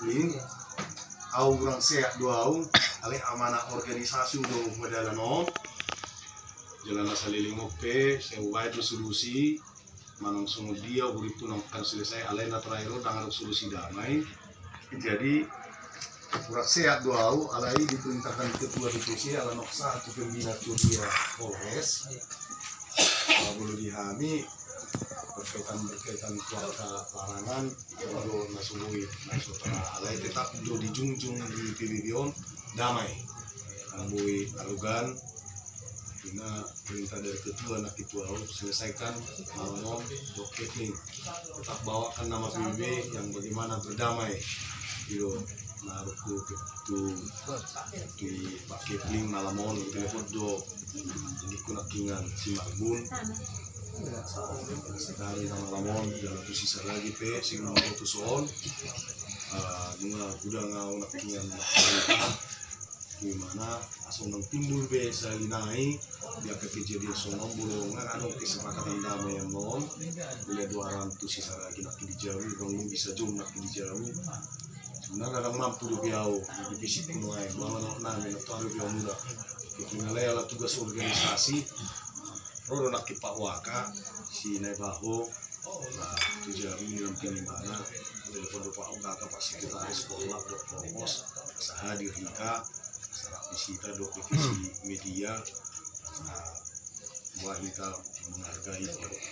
Kepling au kurang sehat dua au ale amanah organisasi do medalano jalan saliling ope sewai itu solusi manang semua dia begitu akan selesai alena terakhir dengan solusi damai. Jadi kurang sehat dua au alai diperintahkan ketua DPC ala noksa atau pembina Curia Polres boleh dihami berkaitan keluarga larangan baru nasubui nasutara alai tetap do dijunjung di PBBon damai ambui arugan karena perintah dari ketua nak itu selesaikan malam doket nih tetap bawakan nama PBB yang bagaimana berdamai gitu naruhku itu di Pak Kepling malamon telepon do jadi kunakingan si Marbun sekali nama lamon dalam sisa lagi pe sing mau tu soal bunga udah ngau nakingan gimana asal nang timbul be salinai dia kejadian sonom bolongan anu kesepakatan damai yang non boleh 200 sisa lagi nak dijauh orang bisa jom nak dijauh sebenarnya kadang mampu rupiah di fisik penuai bahwa nak tahu rupiah muda kita ngalai ala tugas organisasi rodo nak kipak waka si naibaho nah tujuan nanti di mana telepon pak waka pak sekretaris sekolah dok promos sahadir hika sarap visita dok divisi media buat kita menghargai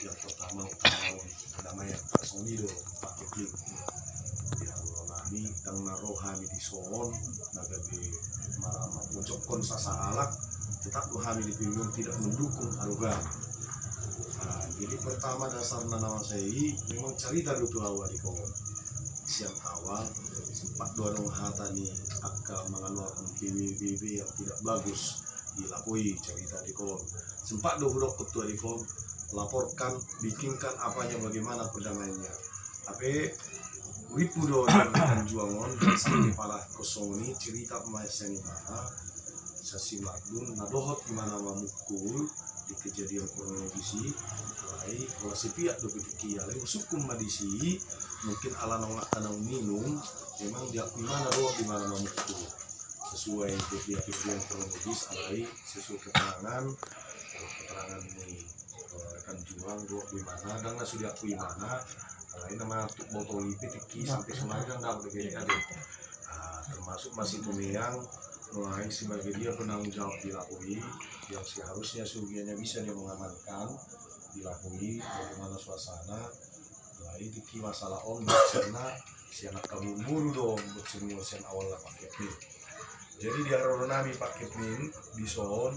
yang pertama utama kedamaian personil Pak Kepling yang kami tengah rohani di Sohon naga di pojokon sasahalak tetap rohani di Pilihan tidak mendukung arugan. Jadi pertama dasar nama saya memang cerita dulu awal di kawan siang awal sempat dorong hatani akan mengeluarkan PBB yang tidak bagus dilakui cerita di kawan sempat dohurok ketua di kawan laporkan bikinkan apanya bagaimana perdamaiannya tapi wipu do dan juangon dan sampai pala kosong ini cerita pemaisnya mana sasi Marbun nadohot gimana memukul di kejadian kronologisi mulai kalau si pihak do pikir alai sukum madisi mungkin ala nongak tanang minum memang dia gimana do gimana memukul sesuai kejadian kronologis alai sesuai keterangan ini rekan juang do gimana dan sudah gimana lain nama untuk botol lipit sampai semuanya nggak begini ada termasuk masih Tumeyang mulai sebagai dia penanggung jawab dilakui yang seharusnya sugiannya bisa dia mengamankan dilakui bagaimana suasana mulai tiki masalah om karena si anak kamu muru dong bersemua sen awal lah Pak Kepling jadi dia nami Pak Kepling di Sohon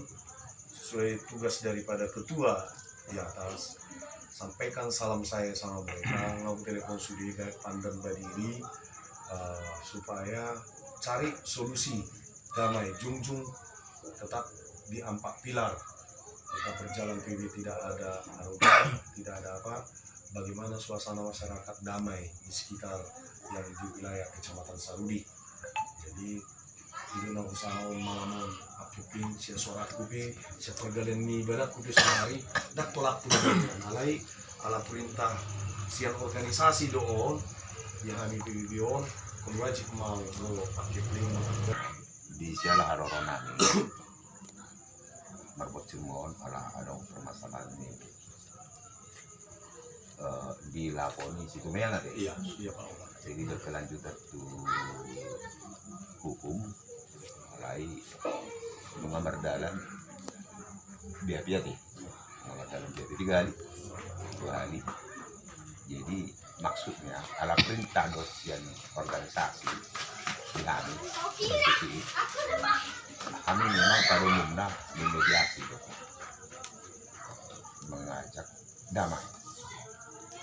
sesuai tugas daripada ketua di atas sampaikan salam saya sama mereka ngau telepon sudi baik pandan badiri supaya cari solusi damai junjung tetap di 4 pilar kita berjalan PB tidak ada arogan tidak ada apa bagaimana suasana masyarakat damai di sekitar yang di wilayah Kecamatan Sarudi jadi itu nak usaha malamon akipin sia suara kupi sia pergalian ni barat kupi sehari dak tolak pun alai ala perintah siang organisasi doon yang kami PBB-on kun wajib mau pakai pelindung di sialah aroronami marbot cumon ala ada permasalahan ini dilakoni situ memang ada iya Pak Umar jadi berkelanjutan tu hukum mulai mengambar dalam biar nih mengambar dalam biar 3 kali 2 kali jadi maksudnya ala perintah dosian organisasi kami kami memang pada umumnya memediasi mengajak damai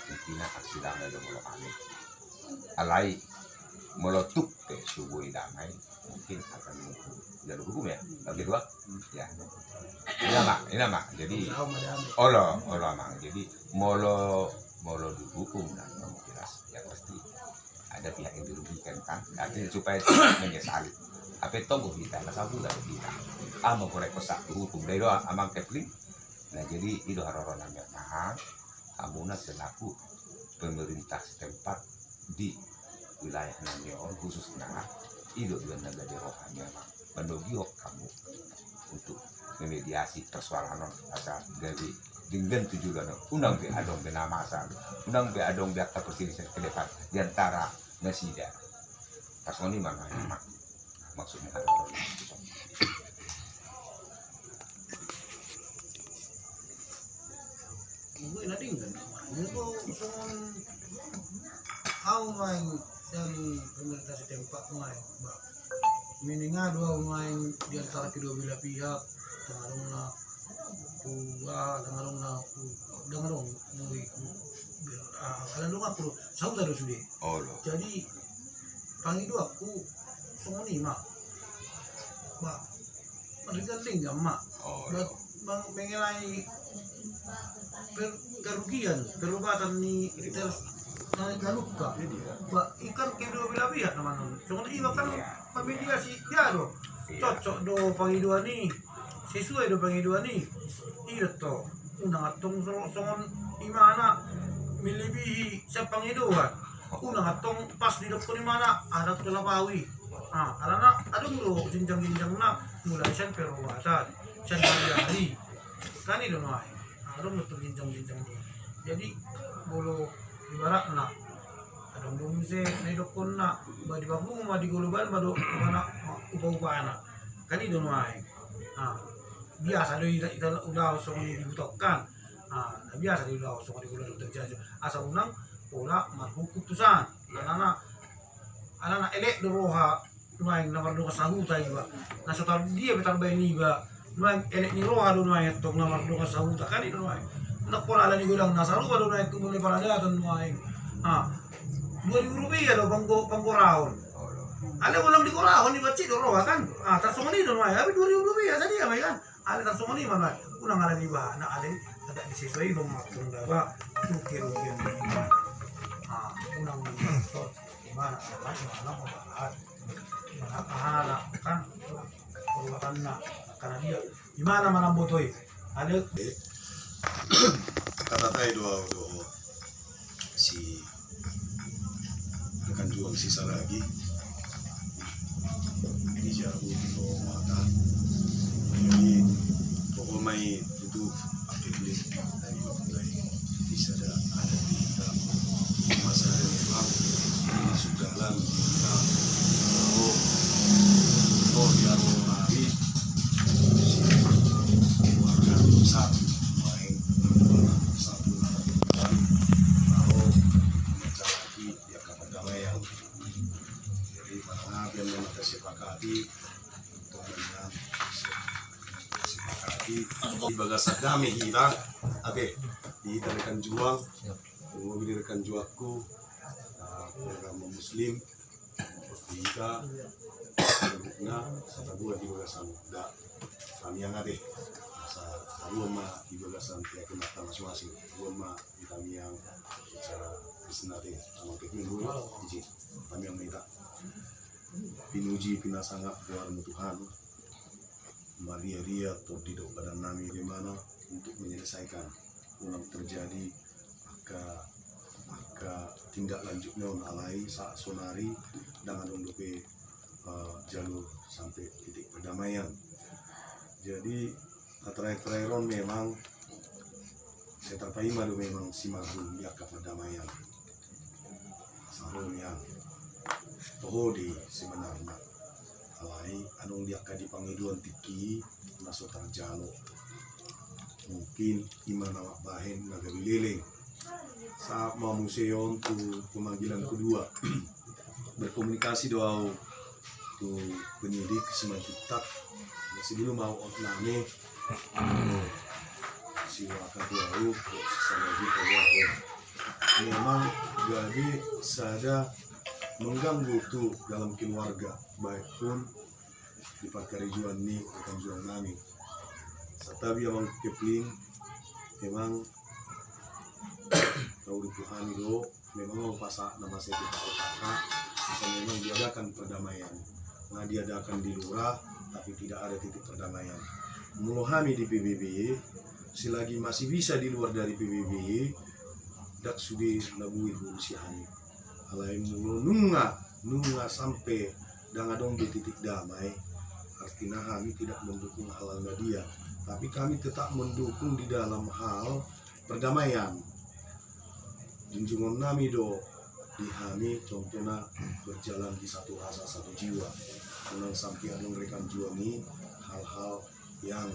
intinya aksi damai dan mula kami alai meletup ke subuh damai mungkin akan jalur hukum ya bagi dua ya ini mak jadi Allah mak jadi molo dihukum dan jelas ya pasti ada pihak yang dirugikan kan artinya supaya tidak menyesali apa tunggu kita sabu lah kita mau korek kosak hukum dari doa amang Kepling nah jadi itu haroron namanya nah kamu selaku pemerintah setempat di wilayah Namion khususnya itu dengan negara rohani memang mendogiok kamu untuk memediasi persoalan asal gaji dengan tujuan undang be adong be nama asal undang be adong be akta perselisihan ke depan diantara nasida pasoni mana maksudnya ada Ibu inatinggan namanya kok soal au main dari pemerintah setempat main bak mininga dua main di antara kedua belah pihak dengarongna dengarong mui kalian lu aku saudara sudah oh lo jadi panggil dua aku songoni mak bak mereka tinggal mak oh buat lo bang mengenai kerugian perubatan ni terus naik luka pak ikan kedua belah pihak teman-teman soalnya ini kan mediasi dia do cocok do pangidua ni sesuai do pangidua ni iya to unang atong songon imana melebihi sa pangiduan unang atong pas di depan imana ada tulapawi karena ada do jenjang-jenjang na mulai sen perubatan sen hari kan itu noai ada betul jenjang-jenjang ni jadi bolo ibarat nak ada dong se nedokon nak badi babu ma di global ma do mana upa-upa anak kan itu noai biasa do ita udah usung dibutuhkan biasa do udah usung di global terjadi asal unang pola marhum keputusan anak elek do roha noai nomor 2 sahuta iba nah setar dia betar bayani iba noai elek ni roha do noai tok nomor 2 sahuta kan itu noai nak pola ala ni gulang nasaru baru naik ke mulai paradatan noai 2.000 rupiah do pangko raon oh lo ada ulang di korahon di bacit do roha kan tarsongoni do noai tapi 2.000 rupiah saja mai kan ada tarsongoni mana ulang ala ni ba nak ada disesuai dong matung daba tukir rupiah ni ulang maksud gimana mana mau bahas mana pahala kan perbuatan nak karena dia gimana mana botoi ada kata tayo do si akan jual sisa lagi di jauh do mata jadi pokok mai itu aktif dari mulai bisa ada di dalam masa memang masuk dalam kita oh yang hari keluarga besar main satu lalu mencari dia kedamaian jadi mana yang kita sepakati untuk dengan sepakati di bagasan damai kita ade didirikan jual didirikan jualku agama muslim kita na sa tabuan di bagasan da kami yang ade sa tabuan ma di bagasan tiap mata masing-masing tabuan ma di kami yang secara Kristen ade sama kemingguiji kami yang minta pinuji pinasangap buat Tuhan Maria atau di badan nami di mana untuk menyelesaikan ulang terjadi ke tindak lanjutnya alai saat sonari dengan undupi jalur sampai titik perdamaian. Jadi terakhir memang saya terpaima do memang si marhum ya ke perdamaian sarung yang di sebenarnya alai anong dia ka di pangiduan tiki naso terjalo mungkin imana bahen nagabililing saat mau museum tu pemanggilan kedua berkomunikasi doa tu penyidik Simanjuntak masih dulu mau name si wakadu sana di bawah memang jadi sada mengganggu tu dalam keluarga baik pun di pakarijuan ni akan jual nami satabi amang kepling memang tahu Tuhan itu memang mau pasak nama saya kita utara bisa memang diadakan perdamaian nah diadakan di lurah tapi tidak ada titik perdamaian mulohami di PBB selagi masih bisa di luar dari PBB dak sudi labui berusia hani alai mulu nunga sampai dengan dong di titik damai. Artinya kami tidak mendukung halal media, tapi kami tetap mendukung di dalam hal perdamaian. Junjungan kami do di kami contohnya berjalan di satu rasa satu jiwa. Menang sampai ada mereka juangi hal-hal yang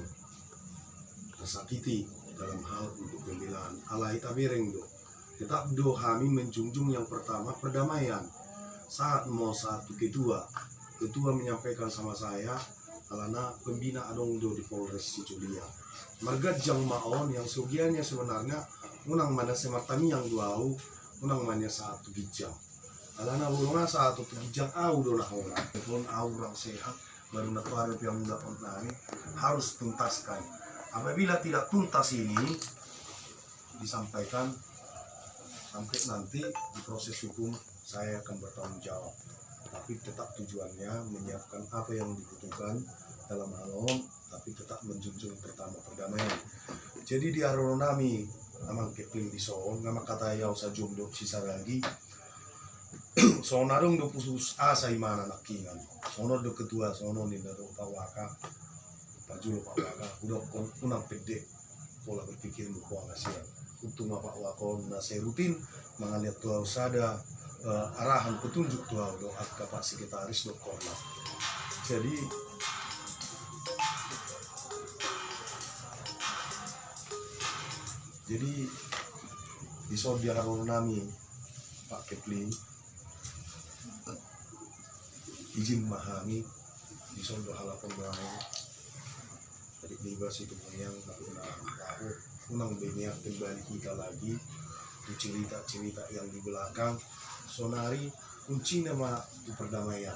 tersakiti dalam hal untuk pembelaan. Alai tabereng do. Tetap do kami menjunjung yang pertama perdamaian. Saat mau satu ketua menyampaikan sama saya, alana pembina adong do di Polres Siculia. Marga jang maon yang sugiannya sebenarnya unang mana sematami yang duau, unang mana satu gijang. Alana ulunga satu gijang au do lah orang. Pun orang sehat baru nak harap yang muda nami harus tuntaskan. Apabila tidak tuntas ini disampaikan sampai nanti di proses hukum saya akan bertanggung jawab. Tapi tetap tujuannya menyiapkan apa yang dibutuhkan dalam halom, tapi tetap menjunjung pertama perdamaian. Jadi di aronami amang kepling di soon, nama kata yau sajum do sisa lagi. Sonarung do pusus asa imana nakingan. Sono do ketua sono ni do pawaka. Pajulo pawaka udah kunang pede pola berpikir lupa ngasihan. Untuk Pak Wakon saya rutin mengaliat tua usada arahan petunjuk tua doa ke Pak Sekretaris do Korla. Jadi di saudara nami Pak Kepling izin memahami di saudara halapan lain dari bebas itu yang tahu unang banyak kembali kita lagi di cerita-cerita yang di belakang sonari kunci nama di perdamaian.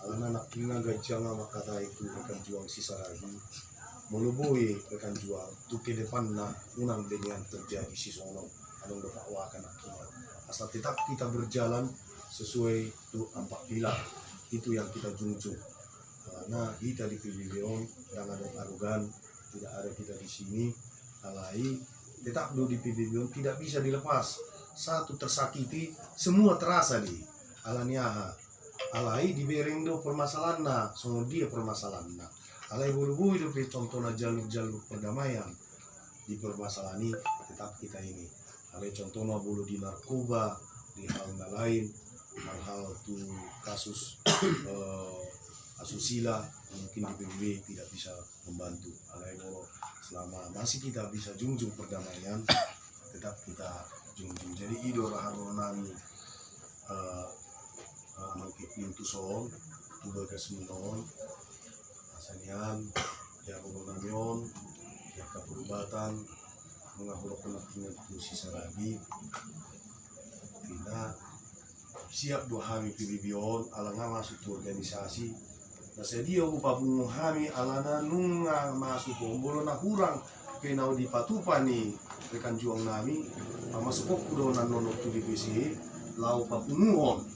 Anak kina gajah nama kata itu akan juang sisa lagi meluboy akan juang tu ke depan na unang banyak terjadi si sono adong dapat wakan kina asal tetap kita berjalan sesuai tu 4 pilar itu yang kita junjung. Karena kita di pavilion dan ada arogan tidak ada kita di sini. Alai tetap do di pavilion tidak bisa dilepas. Satu tersakiti, semua terasa di alaniaha. Alai di bereng do permasalahan na, semua dia permasalahan na. Alai buru-buru do contohnya jalur-jalur perdamaian di permasalahan ini tetap kita ini. Alai contohnya bulu di narkoba, di hal lain, hal-hal tu kasus asusila mungkin di PBB tidak bisa membantu. Alai selama masih kita bisa junjung perdamaian tetap kita junjung. Jadi idol haronami mengkipin tuson tuba kesemunon asanian jaronamion jaka perubatan mengahurok penakingan itu sisa lagi tidak siap 2 hari PBB-on alanga masuk ke organisasi. Nah sedia upah bunguhami alana nunga masuk bombolo na kurang kenau di patupa ni rekan juang nami masuk kudo na nonok tu divisi lau papunguon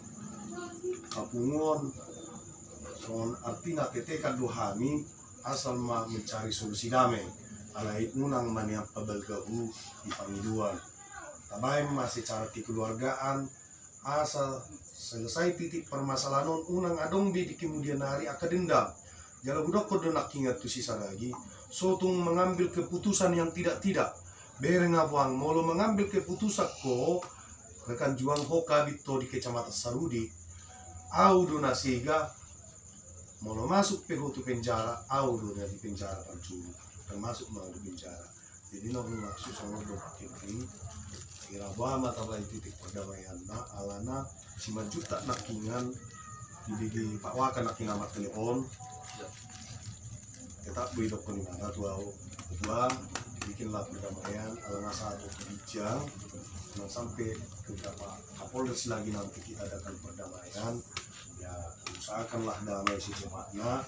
son artinya ketika duhami asal mencari solusi damai alai nunang maniap pabalgabu di pangiduan tabay masih cara kekeluargaan asal selesai titik permasalahan unang adong di kemudian hari akan dendam jala budok ko nak ingat tu sisa lagi sotung mengambil keputusan yang tidak bereng abuang molo mengambil keputusan ko rekan juang hoka bito di kecamatan Sarudi au do nasiga molo masuk pehutu penjara au do di penjara pancuru termasuk mau di penjara. Jadi no maksud sama do pakai kira bahwa mata titik perdamaian na alana cuma juta nakingan di Pak Waka nakingan mat telepon tetap bidok ko ni mana tuau kedua bikinlah perdamaian alana satu bijang sampai ke Pak Kapolres lagi nanti kita adakan perdamaian ya usahakanlah damai secepatnya.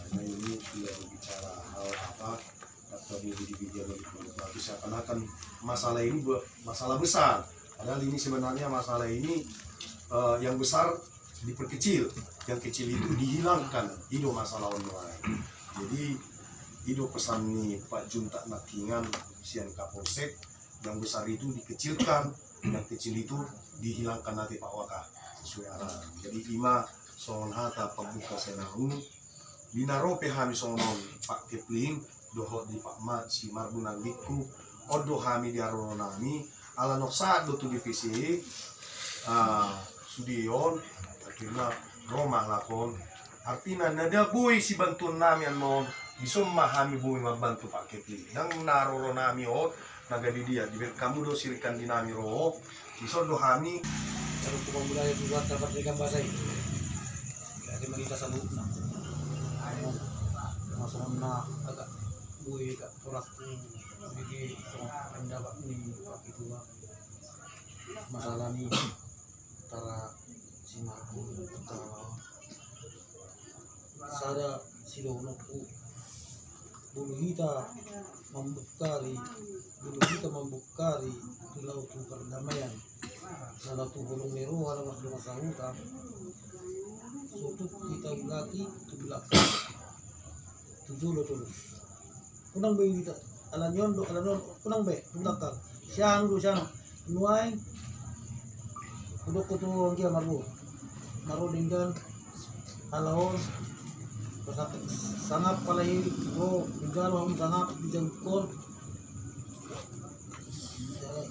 Nah ini tidak berbicara hal apa atau di video lebih seakan-akan masalah ini masalah besar padahal ini sebenarnya masalah ini yang besar diperkecil yang kecil itu dihilangkan itu masalah online. Jadi itu pesan nih Pak Junta Nakingan Sian Kapolsek yang besar itu dikecilkan yang kecil itu dihilangkan nanti Pak Waka sesuai arahan. Jadi ima soal hata pembuka senahu binaro pehami sonon Pak Kepling doho di Pak Mat si Marbunang Diku odo hami di aronami ala noksa do tu divisi Sudion akhirnya Roma lakon artinya nada boy si bantuan nami non bisa memahami boy membantu Pak Kepling yang naroro nami nagadi dia di kamu do sirikan dinami roh bisa do hami Kalau kumang budaya juga dapat dengan bahasa ini. Jadi mereka sabuk na. Ano masuk na agak buih agak porak jadi pendapat ni pak itu masalah ni antara si Marco antara sada si Donoku dulu kita membukari pulau tu perdamaian salah tu bolong meru ada mas dua sahuta suatu kita ulati tu belakang tujuh lo terus kunang bayi kita alanyon kunang bayi tu belakang siang nuai udah kutu dia maru dengan alaon sangat palahi bigalo sangat dijangkon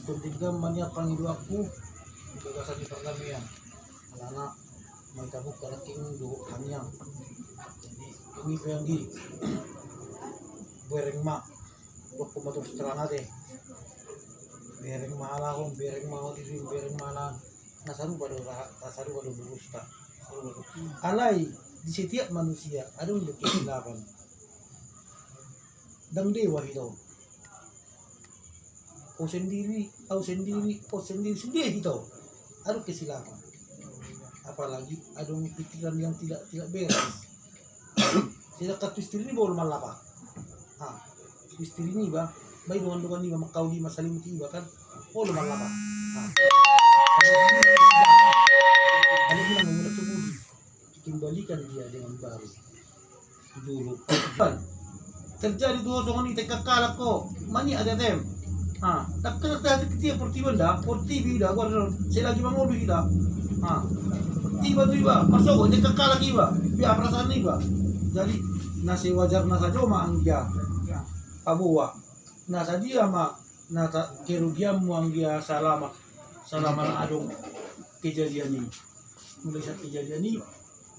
kuntingam mania pangidu aku gagasan di perdamaian anak mereka buka raking do hanyang jadi ini yang di bereng ma waktu matur seterana deh bereng malahong bereng mau di bereng mana nasaru pada berusta alai di setiap manusia ada yang kesilapan dan dewa itu kau sendiri itu ada kesilapan apalagi ada pikiran yang tidak beres tidak kata istri ini baru malapa istri ini baik dengan ini makau di masa limut iba kan baru malapa kalau bilang mengenai tubuh kembalikan dia dengan baru dulu terjadi dua songan ini kalak ko mani ada tem tak dia porti benda gua saya lagi mau kita tiba-tiba masuk dia kalak iba biar perasaan iba jadi nasi wajar nasa joma anggia pabuwa nasa dia nasa kerugian anggia salama adong kejadian ini mulai saat kejadian ini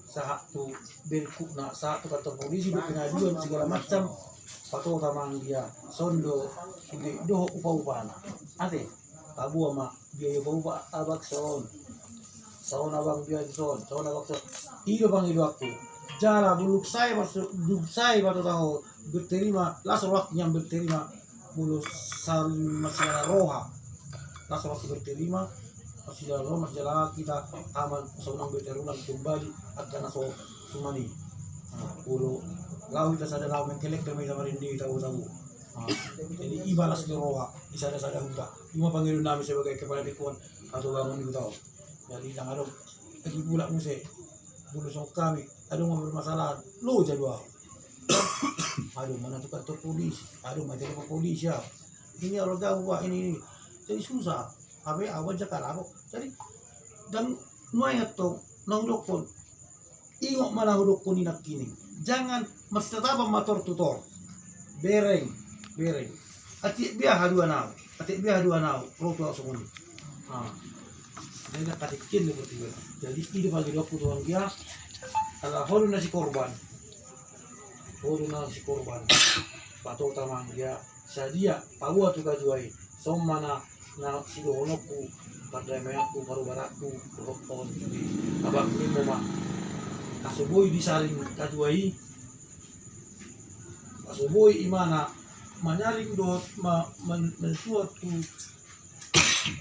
satu berkukna satu kantor polisi di pengaduan segala macam pato tamang dia sondo sudah doh upah-upah ate tabu ama biaya upah abak son abang biaya son abak son hidup aku jala buluk saya masuk batu tahu berterima langsung waktu yang berterima mulus masalah roha langsung waktu berterima masih kita aman seorang berterulang kembali akan naso sumani puluh lau kita sadar lau mentelek kami sama rindi tahu jadi ibalas di roha di sadar huta cuma panggil nami sebagai kepala dekuan atau bangun itu tahu jadi yang ada lagi pula musik bulu sok kami ada yang bermasalah lo jadwal aduh mana tukar polisi aduh macam apa polisi ya ini orang gawah ini jadi susah abe awal jakar aku jadi dan nuai atau nang dokon ingok malah dokon ini kini jangan mesti tetap motor tutor bereng atik biar haduan nau roto semua jadi katikin seperti itu jadi ide bagi 20 orang dia adalah horu nasi korban pato tamang dia sadia pawa tu kajuai somana na sidohonoku pardamayaku parubaraku rokon abak ni mama kasuboy di saling kajuai kasuboy imana manyaring dot mensuat tu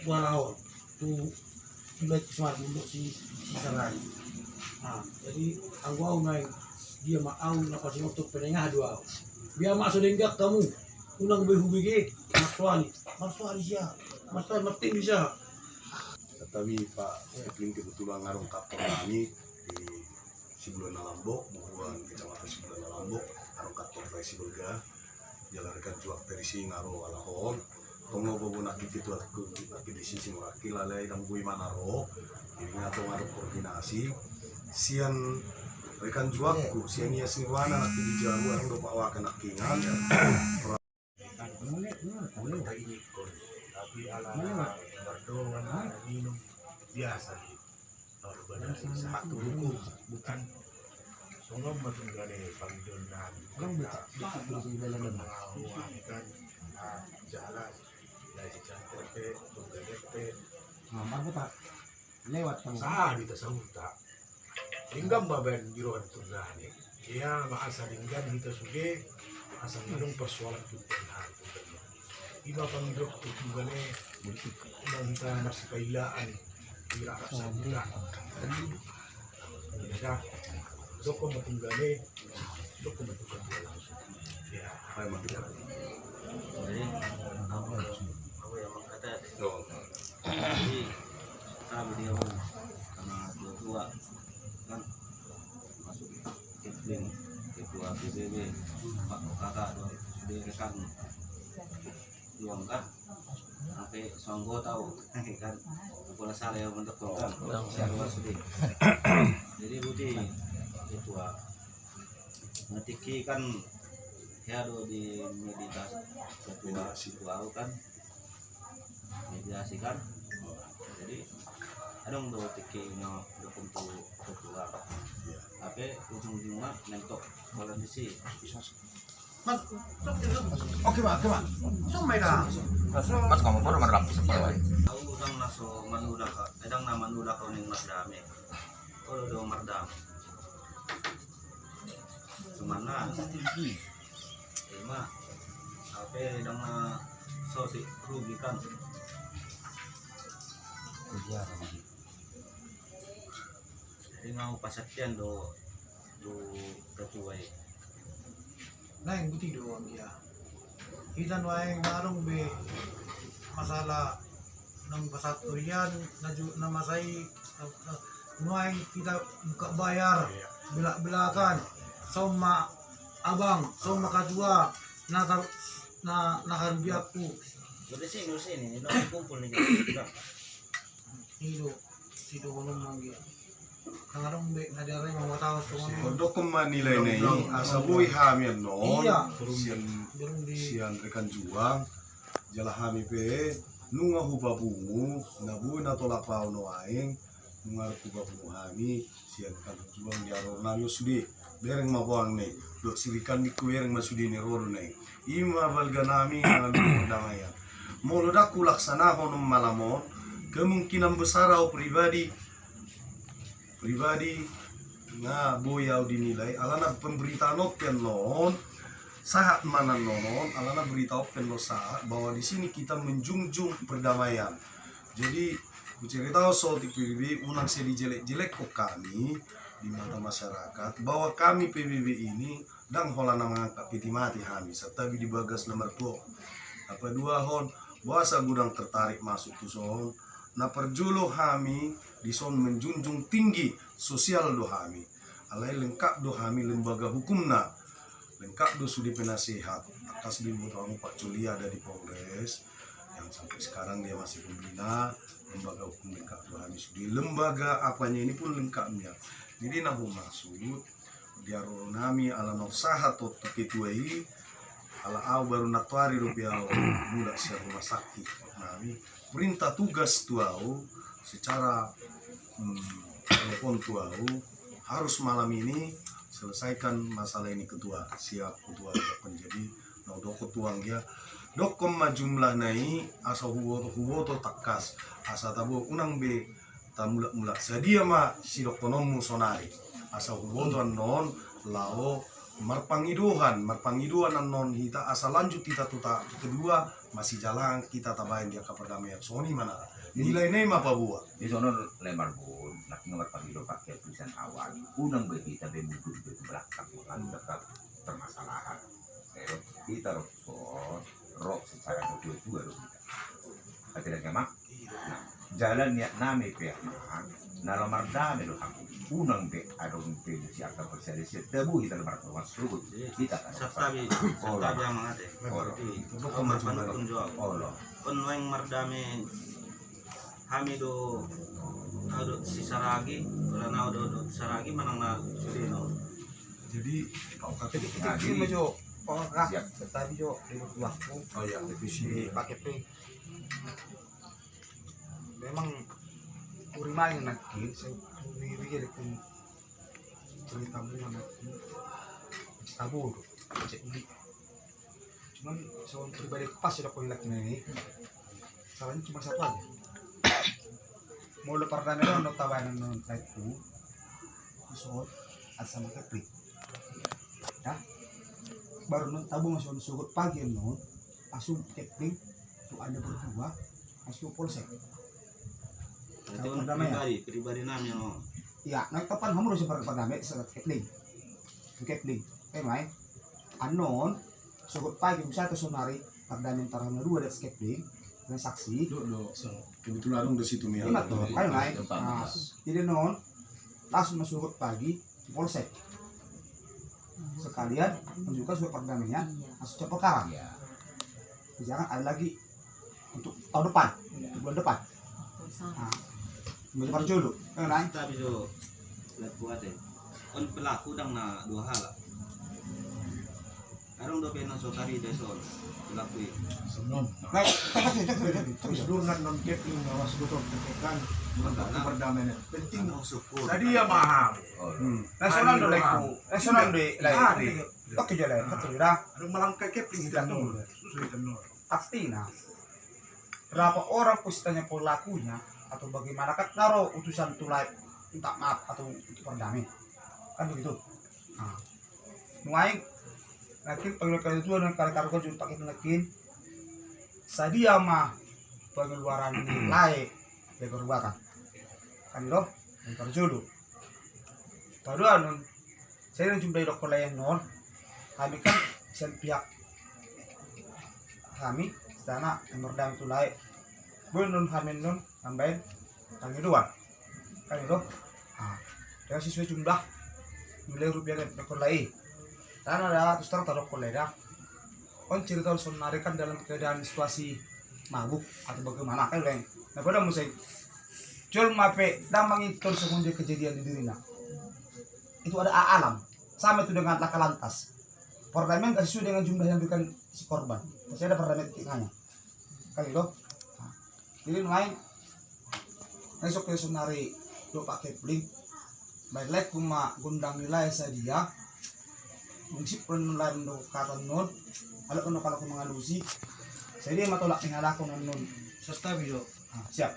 walahon tu ibat smart untuk si sarai jadi angwau naik dia mau na kasi untuk penengah dua biar masuk denggak kamu unang behubige marswali siya marswali martin bisa tetapi Pak Kepling kebetulan ngarung kapten kami di Sibulan Nalambok bukan kecamatan Sibulan Nalambok ngarung kapten Resi Belga jalankan juak perisi ngaruh alahon tongo bobo nak itu aku di sisi muraki lalai dang bui manaro ini atau ada koordinasi sian rekan juaku sian ia sirwana nak di jaru ang do pawakan nak kingan tapi ala berdongan ala minum biasa di organisasi satu hukum bukan songong matunggali pangdonan mengawakan jalan dari cantepe tunggalepe Mampu tak lewat sah di tasawuta linggam baben biroan tunggane dia maasa linggam kita suge asal ngalung persoalan tunggane iba pangidok tunggane kita masih kailaan kira sabuta ya doko matunggane doko matunggane langsung ya ay matunggane Jadi apa yang kata jadi kami dia pun karena tua kan masuk kepling ketua PBB Pak kakak sudah rekan juang kan sampai songgo tahu kan kepala saya yang untuk program siapa sudah jadi budi ketua ngetiki kan ya do di meditasi ketua kan mediasi kan jadi ada do tiki no untuk ketua tapi ujung-ujungnya mentok politisi Mas, oke Pak. Sumai dah. Mas kamu baru menerap seperti tahu udang naso manuda ka edang na manuda ka ning mardame kalau do mardam sumana ima ape edang na so di rugikan jadi ngau pasakyan do ketua Nah, yang putih doang dia. Kita nuaing marung be masalah ng pasaturian na masay nuaing kita buka bayar belak-belakan soma abang soma kadua na nakarubiaku Jadi sini ini kumpul nih Sido ngomong manggil. Kangarong be nadari mga tao sa mga Untuk kemanilai nih asa boy hamian non Iya. sian Durung di sian rekan juang jala hami pe nunga huba bungu nabu na tola pau no aing nunga huba bungu hami sian kan juang di aro nangyo sudi bereng mabang nih do sirikan di kuereng masudi ni roro nih ima balganami nang perdamaian molodak kulaksana honum malamon kemungkinan besar au pribadi nga boyaw dinilai alana pemberitaan open non saat mana nonon alana berita open lo saat bahwa di sini kita menjunjung perdamaian. Jadi ku cerita soal PBB unang sedi jelek-jelek kok kami di mata masyarakat bahwa kami PBB ini dang holana mengangkat piti mati kami serta di bagas nomor 2 apa dua hon bahasa gudang tertarik masuk tuh son na perjulo kami di son menjunjung tinggi sosial do kami alai lengkap do kami lembaga hukumna lengkap do sudi penasehat atas bimbingan Pak Culi ada di Kongres yang sampai sekarang dia masih pembina lembaga hukum lengkap do kami sudi lembaga apanya ini pun lengkapnya jadi nahu maksud dia nami ala nafsaha to ketuai ala au baru natwari rupiah budak siap rumah sakit nami perintah tugas tuau secara telepon tuau harus malam ini selesaikan masalah ini ketua siap ketua menjadi no doko tuang dia dokom jumlah nai asa huwo to takas asa tabu unang be tamulak mulak sedia ma si dokonomu sonari asa huwo to non lao marpangiduhan non kita asal lanjut kita tuta kedua masih jalan kita tabain dia ke perdamaian soni mana nilai apa buah di sono lembar bun nak nomor panggilan pakai tulisan awal unang bagi kita bemudul ke belakang lalu dekat permasalahan kita rok secara dua kita tidak jamak nah jalan ya nami pihak nah lembar dame lo aku unang be adong be si akar perselisi tebu kita lembar masuk kita sabtabi yang mengate Allah untuk kemajuan penjual Allah Penweng mardame hamido ado si saragi karena ado saragi manang na sudino. Jadi kau kata Jadi, Ini Jo, siap. tadi Jo di waktu oh ya revisi pakai tuh. Memang urima yang nakil, saya uri jadi pun cerita mu yang nakil. Kabur, cek uli. Cuman soal pribadi pas sudah kau lihat ini, salahnya cuma satu aja. Mau lepas dana lo tawanan non itu, soal asal keplik. Ya, baru non tabung masuk sugut pagi non, asup kepling, tuh ada berdua, asup polsek. Itu Yang pertama ya? pribadi namin no. Ya, naik kapan kamu harus berdamai saat kepling, main, anon, sugut pagi bisa tuh sonari, perdamai antara dua dan kepling, dan saksi. do kebetulan di situ nih. Ingat tuh, kan main. Nah, jadi non, langsung masuk pagi di polsek. Sekalian menunjukkan surat perdamainya, masuk ke perkara. Ya. Jangan ada lagi untuk tahun depan, untuk bulan depan. Nah, menyebar jodoh, kan main. Tapi jo lihat kuat on pelaku dang na dua hal. Arong do beno sokari deson pelaku. Senon. Baik, Terus durungan non kepling ngawas betul tekan untuk perdamaian. Penting Tinggal syukur. tadi ya mahal. nasional do leku, nasional do Hari. oke jalan, betul dah. Ada melangkah kepling itu nol. Susah itu nol. Pasti nah, berapa orang pustanya pelakunya atau bagaimana kan naruh utusan tulai minta maaf atau untuk perdamai kan begitu. Nah, mulai nakin pengeluaran itu dan kali-kali kau juga pakai nakin sadia mah pengeluaran nilai dari perbuatan kan loh yang terjodoh padahal non saya jumpai dokter lain non kami kan sen pihak kami sana yang berdamai itu lain non kami non tambahin kami dua kan loh dengan sesuai jumlah nilai rupiah dan dokter lain karena ada terus taruh kolega kon cerita sonari kan dalam keadaan situasi mabuk atau bagaimana kan lain nah pada musik jual mape damang itu semuanya kejadian di dirinya itu ada alam sama itu dengan laka lantas perdamaian gak sesuai dengan jumlah yang diberikan si korban pasti ada perdamaian tingkahnya kan itu jadi main besok ke sonari do pakai bling baik kuma gundang nilai sadia mungkin pun lain do kata non kalau aku mengalusi saya dia matolak tinggal aku non Serta video. siap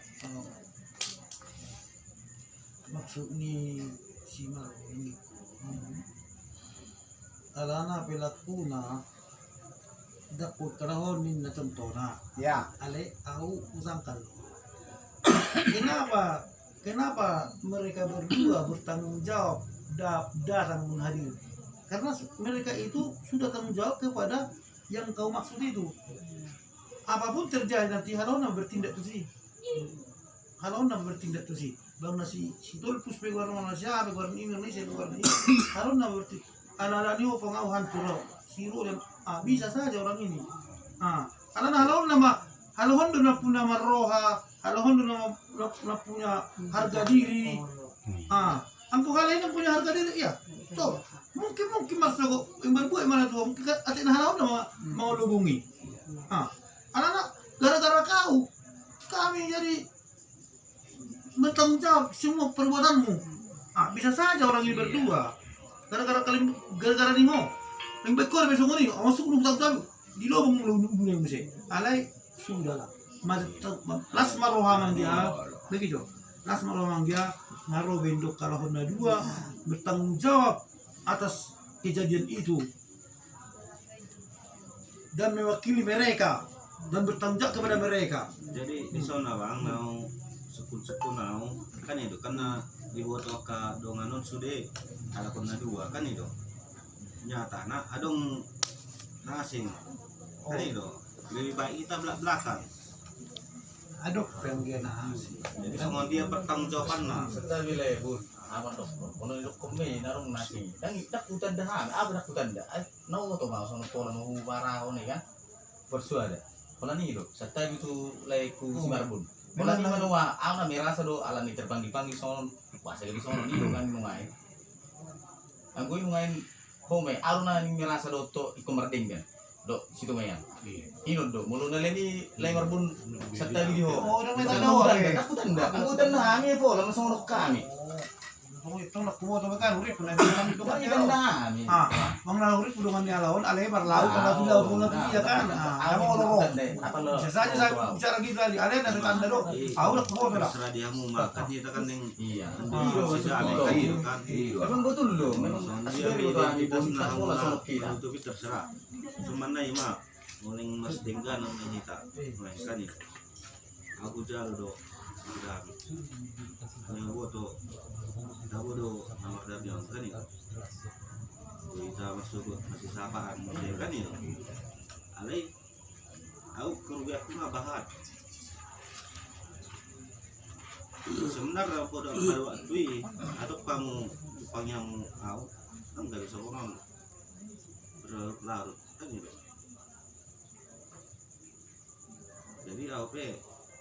Maksud ni si Mar ini. Alana pelaku na dapat karahonin na contohna. ya Ale aku usangkal. Kenapa mereka berdua bertanggung jawab datang menghadiri? Karena mereka itu sudah tanggung jawab kepada yang kau maksud itu. Apapun terjadi nanti halona bertindak tu si. Halona bertindak tu si. Bang nasi tulpus peguar Malaysia, peguar Indonesia, peguar ini. Halona bertindak. Anak-anak ni pengawahan curau. Siru dan bisa saja orang ini. Karena halon na punya maroha, halon na punya harga diri. Angko kalian yang punya harga diri ya. So, mungkin masuk yang berbuat mana tuh mungkin atin halon na mau lubungi. Anak-anak gara-gara kami jadi bertanggung jawab semua perbuatanmu. Bisa saja orang ini berdua. Gara-gara nih mau. Yang bekor besok ini masuk lu tahu di lubung yang mesti. Alai sudahlah. Las marohaman dia begitu. Las marohaman dia ngaruh bentuk kalau Honda 2 bertanggung jawab atas kejadian itu dan mewakili mereka dan bertanggung jawab kepada mereka. Jadi di sana bang mau sekun mau kan itu karena dibuat waka donganon sudah ala kona dua kan itu nyata nak adong nasing kan itu lebih baik kita belakang. Aduh, pengen nasi. Jadi sama dia bertanggung jawaban lah. Serta wilayah bun, aman dok. Kono itu kami narung nasi. Dan kita hutan dahan, apa nak hutan dah? Nau tu mau sama pola mau para ini kan bersuara. Pola ni do, satai itu leku si Marbun. Pola ni manua, aku na merasa do ala ni terpanggil son, bahasa lagi son ni do kan nungai. Aku nungai home, aku na ni merasa do to ikomerdeng kan. Do situ mayan. Ino do, mulu na leni lay Marbun satai video. Oh, udah minta Aku doa. aku tanda kami po, langsung sonok kami. Oh, itu nak kumo to kan urip na bilang itu kan. Kami tanda kami. Mang urip kudungan ni alawan, ale barlau kalau bilau kung ya kan. Amo loro. Bisa saja saya bicara gitu tadi. Ale na tanda do. Aku nak kumo to. Terserah dia mau makan kita kan yang Iya. kan. Memang betul loh, memang Dia asli betul kami pun identitas pola sonok kita. itu terserah. Cuman na ima, muling mas denggan ang nanyita. Mas kan ya. Aku jalo do. Sudah. Yang gua tuh, aku do nomor dabian kan ya. Kita masuk masih sapaan muslim kan ya. Alai, aku kerugian aku nggak bahat. Sebenarnya aku udah pada waktu ini, atau kamu yang tahu, kan nggak bisa orang berlarut kan gitu. Jadi aku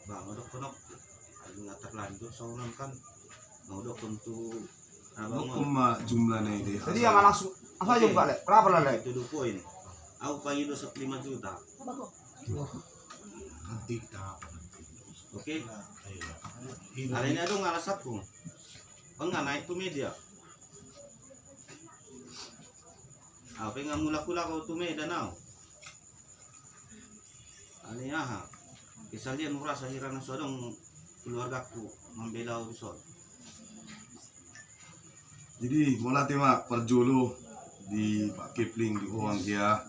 bang udah kenok lagi nggak terlanjur soalnya kan mau udah untuk abang Hukum jumlahnya ini. Jadi yang langsung aja Pak Le. Berapa lah Le? itu 2 poin. Aku panggil 5 juta. Nanti kita Oke. Kalian ada ngalas aku. Enggak naik tuh media. Apa yang mula-mula kau tuh media now? Ani aha. Kisah lian merasa hirana sodong keluargaku membela usul. Jadi mula tema perjulu di Pak Kipling di Uang dia.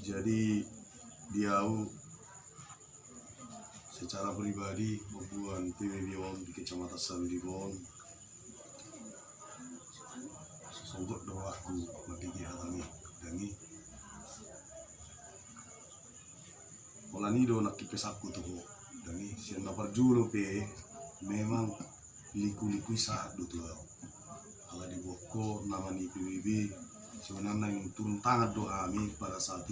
Jadi dia secara pribadi hubungan PWBON di Kecamatan Sambibon sosok doaku bagi hatami dani polani do nak kipesaku tuh dani siapa perjulu pe memang liku-liku saat itu ala di boko nama ni PWB sebenarnya yang turun tangan doa kami pada saat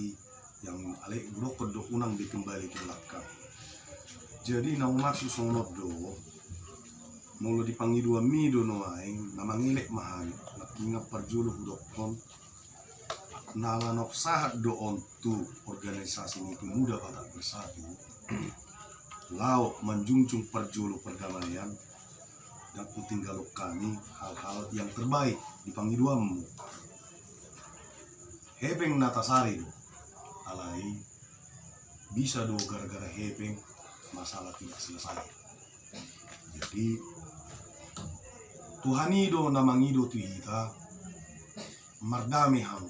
yang alek blok do unang dikembali ke belakang. Jadi nang maksud sonot do mulu dipanggil 2 mi do no aing nama ngilek mahal nakinga perjulu dokon nala nok sahat do ontu organisasi itu muda pada bersatu lau menjunjung perjulu perdamaian dan tinggal kami hal-hal yang terbaik dipanggil 2 mu hepeng natasari do alai bisa do gara-gara hepeng masalah tidak selesai. Jadi Tuhan ido namangido tu kita mardami ham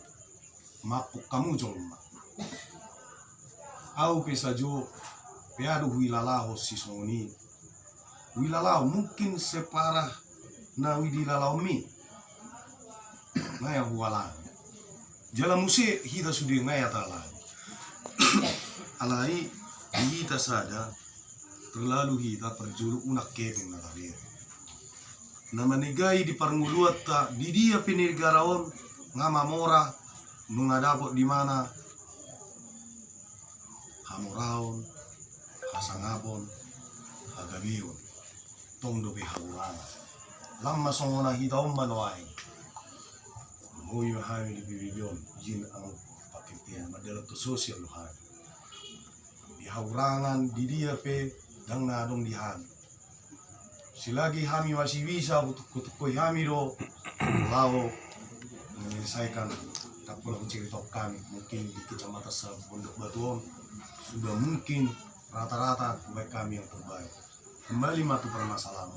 mapuk kamu jolma. Au pesajo peadu wilalaho sisoni. Wilalao mungkin separah na widilalao mi. Ngaya huala. Jala musi hita sudi ngaya tala. Alai kita sada terlalu kita perjulu unak kepeng na kabir. Na manigai di parnguluat ta di dia pinirgaraon nga mamora nung adapot di mana hamoraon hasangabon hagabion tong dobe hagurana lama songona hitaon manwai muy mahami di bibion jin ang pakitian madalat to sosial luhan di haurangan di dia pe dang nadong dihan silagi kami masih bisa kutukoi kami do lao menyelesaikan tak pula cerita kami mungkin di Kecamatan Pondok Batuon sudah mungkin rata-rata baik kami yang terbaik kembali matu permasalahan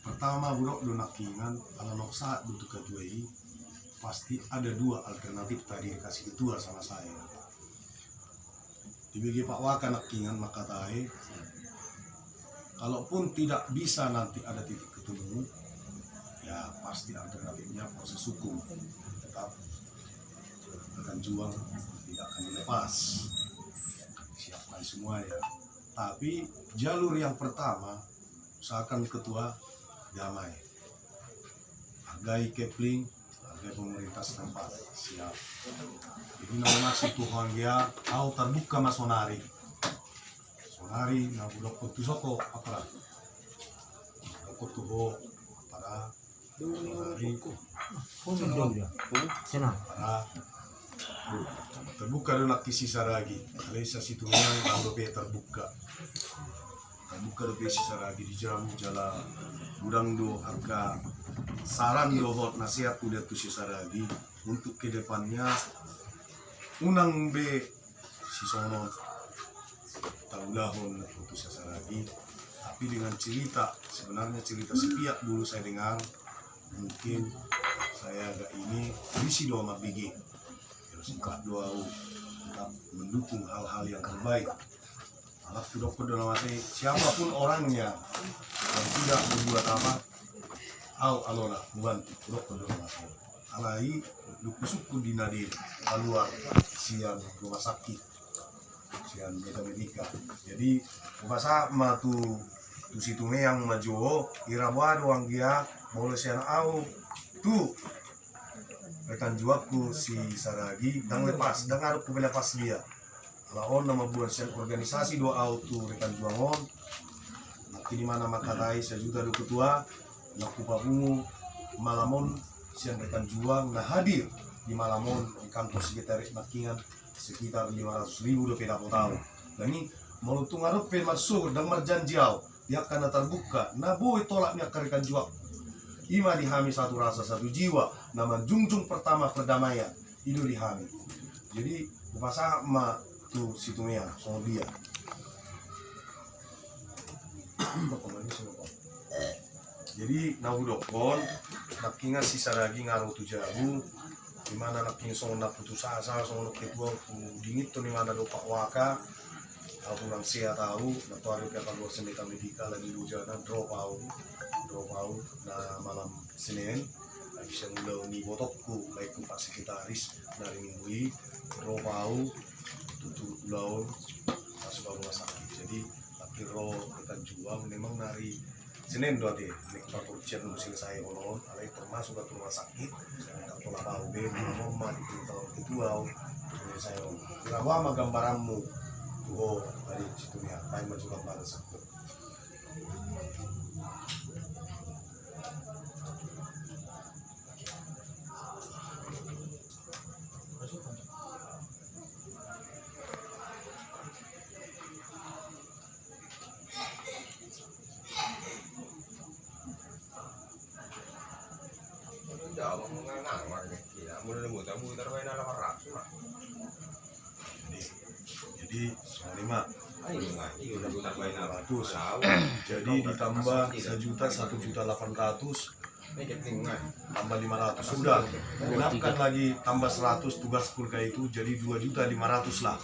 pertama buruk do nakingan kalau nok saat butuh ketuai pasti ada 2 alternatif tadi dikasih ketua sama saya dibagi Pak Waka nakingan maka tahe kalaupun tidak bisa nanti ada titik ketemu ya pasti alternatifnya proses hukum tetap akan juang tidak akan dilepas siapkan semuanya tapi jalur yang pertama usahakan ketua damai hargai Kepling dari pemerintah setempat siap. Jadi nama si Tuhan dia tahu terbuka mas sonari na bulok tu soko apa aku tuh para sonari para terbuka dulu kisi saragi alisa situ yang terbuka sisa lagi di jalan gudang do harga saran do hot nasihat udah tuh sisa lagi untuk kedepannya unang be si sono tahun untuk sisa lagi tapi dengan cerita sebenarnya cerita sepihak dulu saya dengar mungkin saya agak ini berisi doa mabigi suka doa tetap mendukung hal-hal yang terbaik. Alat dokter dalam arti siapapun orangnya yang tidak berbuat apa, alona membantu dokter dalam arti. Alai lukusuku di nadir keluar siang rumah sakit, siang medika. Jadi bahasa matu tu situ yang maju irawa doang dia boleh siang au tu rekan juaku si saragi dan lepas dan harus lepas dia. Laon nama buat sen organisasi doa auto rekan juangon nanti di mana makatai sejuta do ketua naku papungu malamon sen rekan juang nah hadir di malamon di kantor sekitar makingan sekitar 500.000 do peda tahu. Dan ini melutung ngarep pe masuk dan merjanjiau dia karena terbuka nah boy tolaknya ke rekan juang ima dihami satu rasa satu jiwa nama junjung pertama perdamaian itu dihami. Jadi bahasa ma tu situnya sama dia. Jadi nahudokon nakinga sisa lagi ngaruh tu jabu di mana naking song nak putus asa song nak ketua dingit tu di mana do Pak Waka aku nang sia tahu nak tu hari kita luar sendiri medika lagi hujan drop out na malam Senin lagi saya mulai ni botokku baik tu Pak Sekretaris dari minggu drop out tutup laut masuk ke rumah sakit. Jadi laki roh kita juang memang dari Senin doa deh nek patur cian musim saya konon alai termasuk ke rumah sakit tak pola tahu deh mama di tahun kedua saya kira ma gambaranmu tuh dari situ ya apa yang maju gambaran sakit. Jadi 500 jadi ditambah 1.800.000 tambah 500 sudah genapkan lagi tambah 100 tugas pulka itu jadi 2.500.000 lah.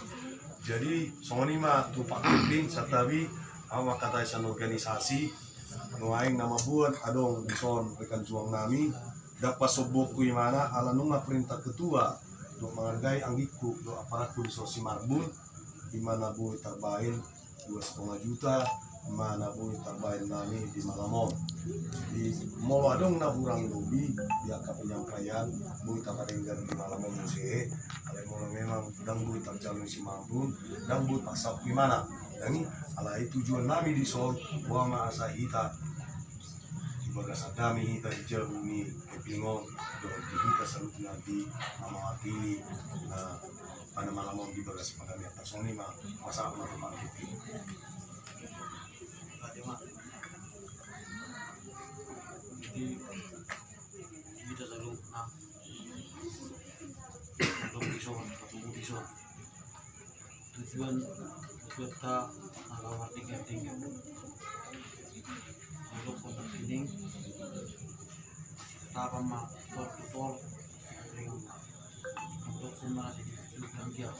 Jadi songonima tu Pak Kipling satabi awak kata isan organisasi nuaing nama buat adong bison rekan juang nami dapat soboku imana ala nunga perintah ketua untuk menghargai anggiku do aparatku di Sosi Marbun di mana boy terbaik 2,5 juta mana boy terbaik nami di Malamon di mau adong na urang lobi dia ke penyampaian boy terbaik di Malamon musik kalau mau memang dang boy terjalin si Marbun dang boy pasal gimana dan ini alai tujuan nami di Sol wama asa hita bagas adami hita di Jabumi kepingon do di hita salut nanti mewakili pada malam mau di bagas pada niat personil masa aku nanti pakai jadi kita selalu tujuan kita agama tinggi untuk kontak ini apa mah tol untuk semua dan dia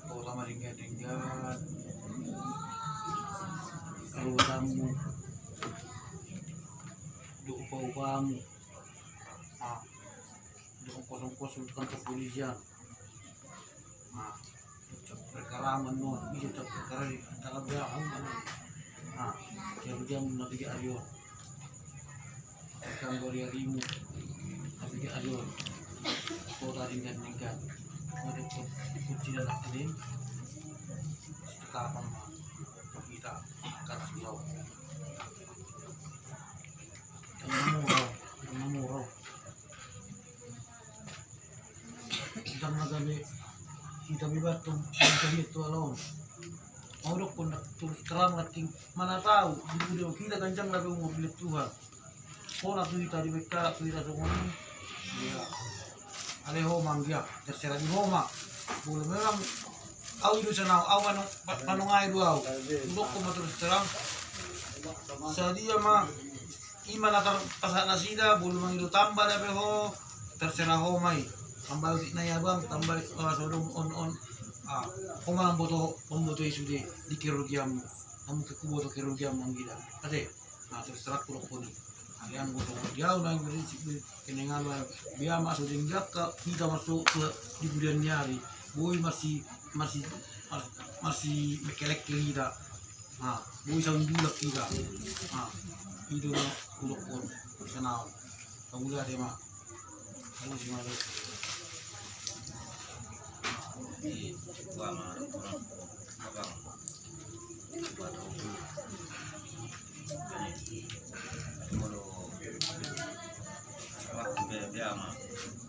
terutama dengan kalau kamu upah-upah untuk kosong-kosong kantor kepolisian perkara menurut bisa perkara di antara belakang kemudian menjadi Aryo akan 2000 tapi dia ada kota ringgan ada kunci dan akadem kapan kita akan susah yang murah jam nagabe kita bibatung kita itu alon mau dok pun terus terang lagi mana tahu di video kita kencang lagi umur bilik Tuhan oh nak kita di bekal kita semua ini ya ale homa dia terserah di homa boleh memang au itu sana au panungai dua au untuk kuma terus terang sadia mah iman atar pasak nasida boleh mangido tambah ada beho terserah homai tambah na ya bang tambah sodom on koma pemboto isu di kerugian kamu kekuboto kerugian manggida ade nah terus terang pulau pun kalian boto jauh nang prinsip kenengan biar masuk jenjak kita masuk ke di bulan nyari boy masih mekelek kita boy sa undulak kita itu untuk pun kenal kamu lihat ya mak kamu gimana gua mah abang buat hobi kalau waktu dia mah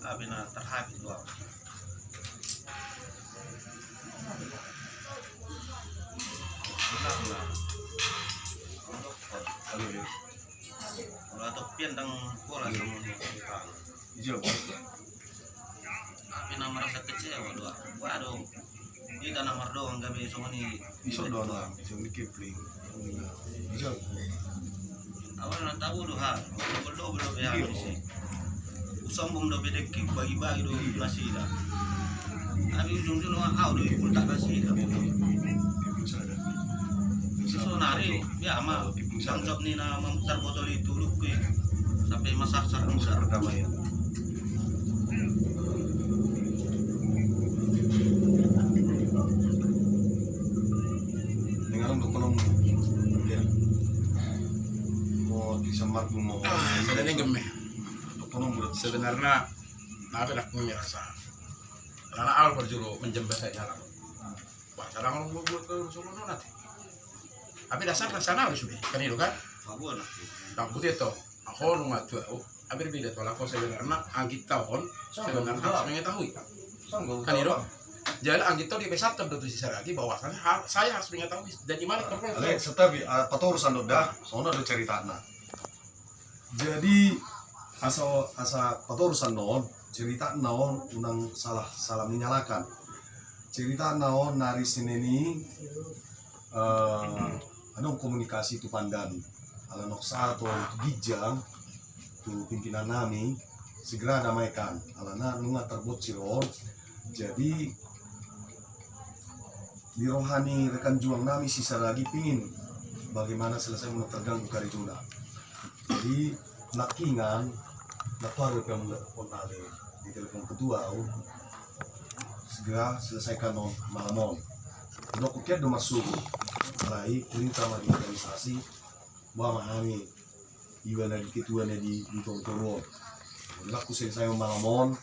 abina terhabis doang kalau atau piendang bola semua hijau abina merasa kecewa doang waduh di tanah doang gak bisa nih hijau doang hijau kipling hijau awalnya tahu doh ha belum ya sih sombong do bedek bagi-bagi do masih dah tapi ujung-ujung hau do ikut tak kasih dah so nari ya mah sangkap ni na memutar botol itu lu sampai masak-masak besar perdamaian dengan untuk penemu ya mau disemar mau Sebenarnya gemeh. untuk penemu Sebenarnya apa nak merasa karena al berjuru menjembah saya jalan. Wah, kadang orang buat ke Solo nanti. Tapi dasar sana harus sudah kan itu kan. bagus lah Tak putih itu. Aku rumah tua. Abi beda tuh lah. Kau sebenarnya angkit tahun sebenarnya harus mengetahui. Kan itu. Jadi angkit tahu di pesat tentu sisa lagi bahwasannya saya harus mengetahui dan di mana kontrol. Ale setabi apa urusan doda soalnya ada cerita jadi asa urusan non cerita naon unang salah menyalakan cerita naon nari sineni anong komunikasi itu pandan ala noksa atau gijang tu pimpinan nami segera damaikan alana nunga terbut siron jadi di rohani rekan juang nami sisa lagi pingin bagaimana selesai terganggu karijuna jadi nakingan natuar yang telepon ale di telepon kedua segera selesaikan malamon untuk ukiat do masuk mulai perintah di organisasi bahwa mahami iwana di ketuanya di Tongtoro laku selesai malamon